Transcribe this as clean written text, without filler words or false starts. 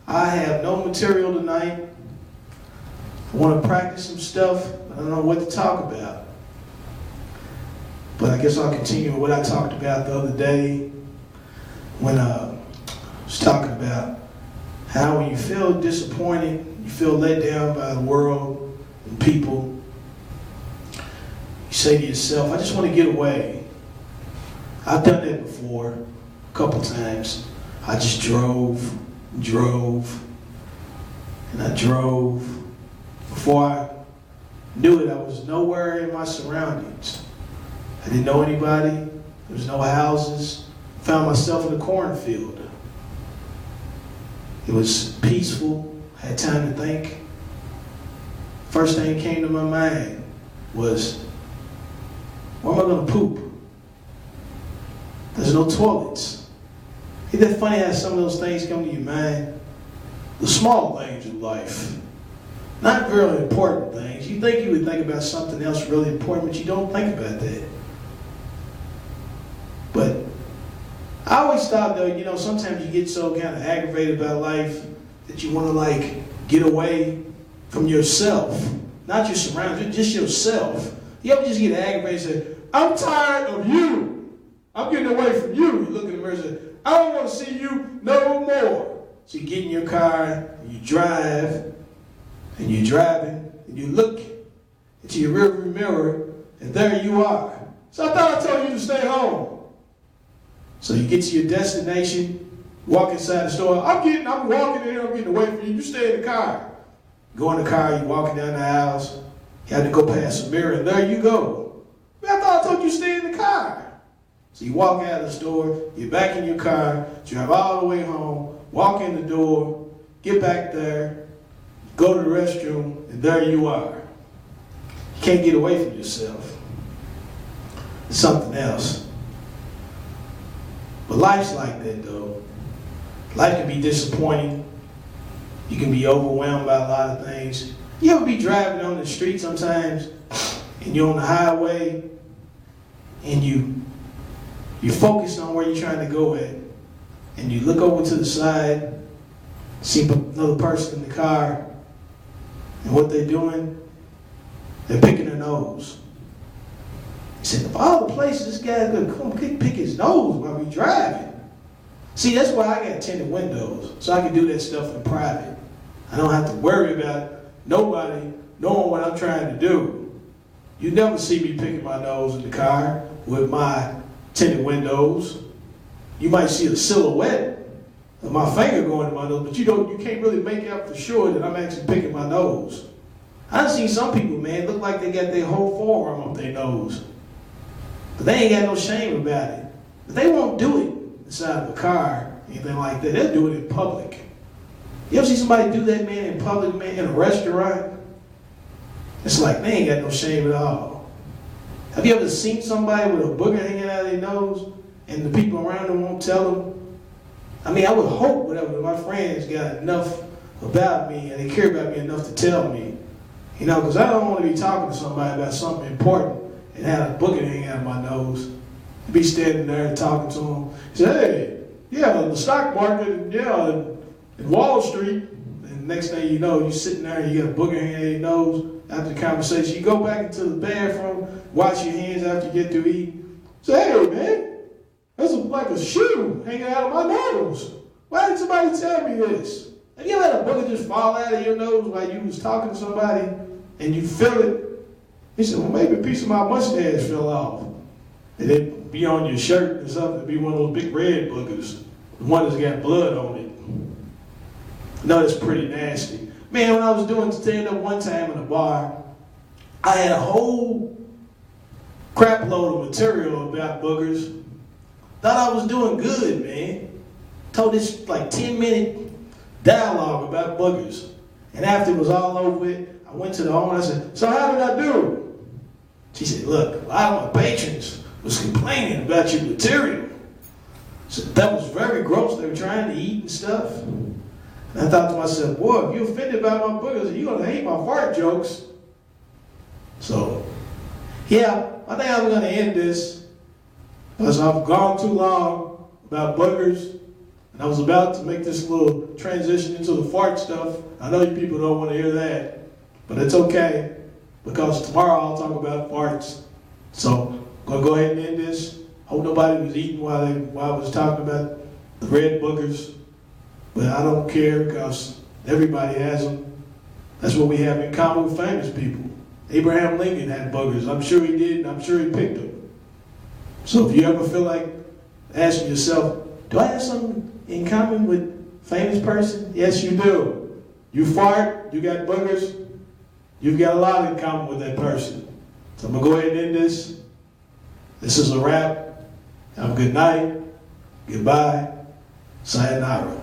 I have no material tonight. I want to practice some stuff. I don't know what to talk about. But I guess I'll continue with what I talked about the other day when I was talking about how when you feel disappointed, you feel let down by the world and people, you say to yourself, I just want to get away. I've done that before a couple times. I just drove, and I drove. Before I knew it, I was nowhere in my surroundings. I didn't know anybody. There was no houses. Found myself in a cornfield. It was peaceful. I had time to think. First thing that came to my mind was, where am I going to poop? There's no toilets. Isn't that funny how some of those things come to your mind? The small things in life. Not really important things. You think you would think about something else really important, but you don't think about that. But I always thought, though, sometimes you get so kind of aggravated about life that you want to, get away from yourself. Not your surroundings, just yourself. You ever just get aggravated and say, I'm tired of you. I'm getting away from you. You look in the mirror and say, I don't want to see you no more. So you get in your car, and you drive, and you're driving, and you look into your rearview mirror, and there you are. So I thought I told you to stay home. So you get to your destination, walk inside the store. I'm walking in, I'm getting away from you. You stay in the car. Go in the car, you're walking down the aisles. You have to go past a mirror, and there you go. Man, I thought I told you to stay in the car. So you walk out of the store, you're back in your car, drive all the way home, walk in the door, get back there, go to the restroom, and there you are. You can't get away from yourself. It's something else. But life's like that, though. Life can be disappointing. You can be overwhelmed by a lot of things. You ever be driving on the street sometimes, and you're on the highway, and you're focused on where you're trying to go at, and you look over to the side, see another person in the car, and what they're doing, they're picking their nose. He said, of all the places this guy's going to come pick his nose while we driving. See, that's why I got tinted windows, so I can do that stuff in private. I don't have to worry about nobody knowing what I'm trying to do. You never see me picking my nose in the car with my tinted windows. You might see a silhouette of my finger going to my nose, but you can't really make out for sure that I'm actually picking my nose. I've seen some people, man, look like they got their whole forearm up their nose. But they ain't got no shame about it. But they won't do it inside of a car, anything like that. They'll do it in public. You ever see somebody do that, man, in public, man, in a restaurant? It's like they ain't got no shame at all. Have you ever seen somebody with a booger hanging out of their nose and the people around them won't tell them? I mean, I would hope whatever my friends got enough about me and they care about me enough to tell me. Because I don't want to be talking to somebody about something important and have a booger hanging out of my nose. I'd be standing there talking to them. Say, hey, yeah, the stock market, in Wall Street. And next thing you know, you're sitting there and you got a booger hanging out of your nose. After the conversation, you go back into the bathroom, wash your hands after you get through eating. Say, hey, man, that's like a shoe hanging out of my nose. Why didn't somebody tell me this? Have you ever had a booger just fall out of your nose while you was talking to somebody and you feel it? He said, well, maybe a piece of my mustache fell off. And it'd be on your shirt or something. It'd be one of those big red boogers. The one that's got blood on it. No, that's pretty nasty. Man, when I was doing stand-up one time in a bar, I had a whole crap load of material about boogers. Thought I was doing good, man. Told this 10-minute dialogue about boogers. And after it was all over with, I went to the owner. I said, so how did I do? She said, look, a lot of my patrons was complaining about your material. So that was very gross. They were trying to eat and stuff. And I thought to myself, boy, if you're offended by my boogers, you're going to hate my fart jokes. So, yeah, I think I'm going to end this because I've gone too long about boogers. And I was about to make this little transition into the fart stuff. I know you people don't want to hear that, but it's okay, because tomorrow I'll talk about farts. So I'm going to go ahead and end this. Hope nobody was eating while I was talking about the red boogers. But I don't care, because everybody has them. That's what we have in common with famous people. Abraham Lincoln had boogers. I'm sure he did, and I'm sure he picked them. So if you ever feel like asking yourself, do I have something in common with famous person? Yes, you do. You fart, you got boogers, you've got a lot in common with that person. So I'm going to go ahead and end this. This is a wrap. Have a good night. Goodbye. Sayonara.